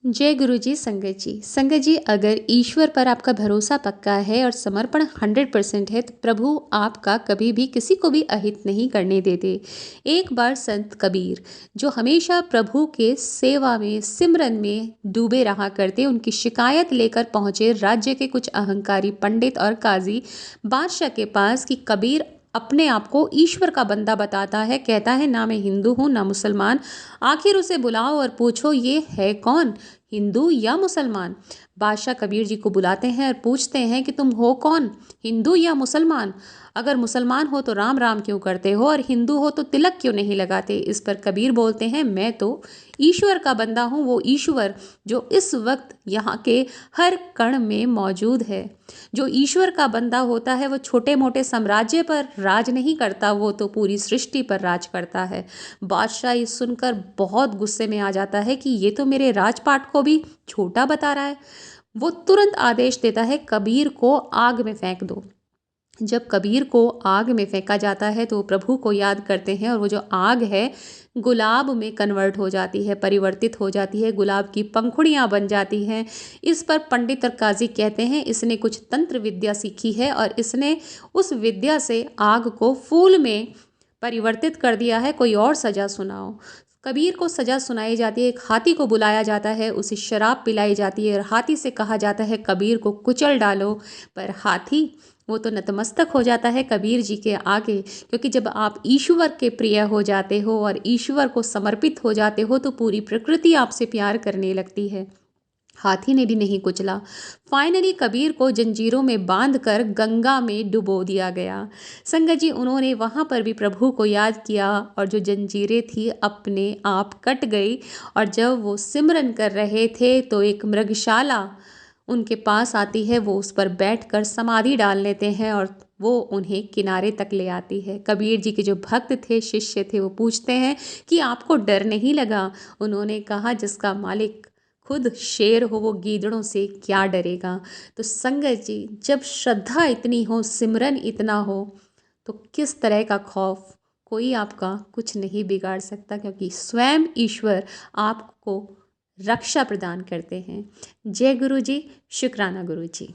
जय गुरु जी। संगत जी, अगर ईश्वर पर आपका भरोसा पक्का है और समर्पण 100% है तो प्रभु आपका कभी भी किसी को भी अहित नहीं करने देते। एक बार संत कबीर, जो हमेशा प्रभु के सेवा में सिमरन में डूबे रहा करते, उनकी शिकायत लेकर पहुँचे राज्य के कुछ अहंकारी पंडित और काजी बादशाह के पास कि कबीर अपने आप को ईश्वर का बंदा बताता है, कहता है ना मैं हिंदू हूँ ना मुसलमान, आखिर उसे बुलाओ और पूछो ये है कौन, हिंदू या मुसलमान। बादशाह कबीर जी को बुलाते हैं और पूछते हैं कि तुम हो कौन, हिंदू या मुसलमान। अगर मुसलमान हो तो राम राम क्यों करते हो और हिंदू हो तो तिलक क्यों नहीं लगाते। इस पर कबीर बोलते हैं मैं तो ईश्वर का बंदा हूँ, वो ईश्वर जो इस वक्त यहाँ के हर कण में मौजूद है। जो ईश्वर का बंदा होता है वो छोटे मोटे साम्राज्य पर राज नहीं करता, वो तो पूरी सृष्टि पर राज करता है। बादशाह ये सुनकर बहुत गुस्से में आ जाता है कि ये तो मेरे राजपाट को भी छोटा बता रहा है। वो तुरंत आदेश देता है कबीर को आग में फेंक दो। जब कबीर को आग में फेंका जाता है तो वो प्रभु को याद करते हैं और वो जो आग है गुलाब में कन्वर्ट हो जाती है, परिवर्तित हो जाती है, गुलाब की पंखुड़ियाँ बन जाती हैं। इस पर पंडित और काजी कहते हैं इसने कुछ तंत्र विद्या सीखी है और इसने उस विद्या से आग को फूल में परिवर्तित कर दिया है, कोई और सजा सुनाओ। कबीर को सजा सुनाई जाती है, एक हाथी को बुलाया जाता है, उसे शराब पिलाई जाती है और हाथी से कहा जाता है कबीर को कुचल डालो। पर हाथी वो तो नतमस्तक हो जाता है कबीर जी के आगे, क्योंकि जब आप ईश्वर के प्रिय हो जाते हो और ईश्वर को समर्पित हो जाते हो तो पूरी प्रकृति आपसे प्यार करने लगती है। हाथी ने भी नहीं कुचला। फाइनली कबीर को जंजीरों में बांधकर गंगा में डुबो दिया गया। संगत जी, उन्होंने वहाँ पर भी प्रभु को याद किया और जो जंजीरें थी अपने आप कट गई। और जब वो सिमरन कर रहे थे तो एक मृगशाला उनके पास आती है, वो उस पर बैठकर समाधि डाल लेते हैं और वो उन्हें किनारे तक ले आती है। कबीर जी के जो भक्त थे, शिष्य थे, वो पूछते हैं कि आपको डर नहीं लगा। उन्होंने कहा जिसका मालिक खुद शेर हो वो गीदड़ों से क्या डरेगा। तो संगत जी, जब श्रद्धा इतनी हो, सिमरन इतना हो, तो किस तरह का खौफ, कोई आपका कुछ नहीं बिगाड़ सकता, क्योंकि स्वयं ईश्वर आपको रक्षा प्रदान करते हैं। जय गुरु जी। शुक्राना गुरु जी।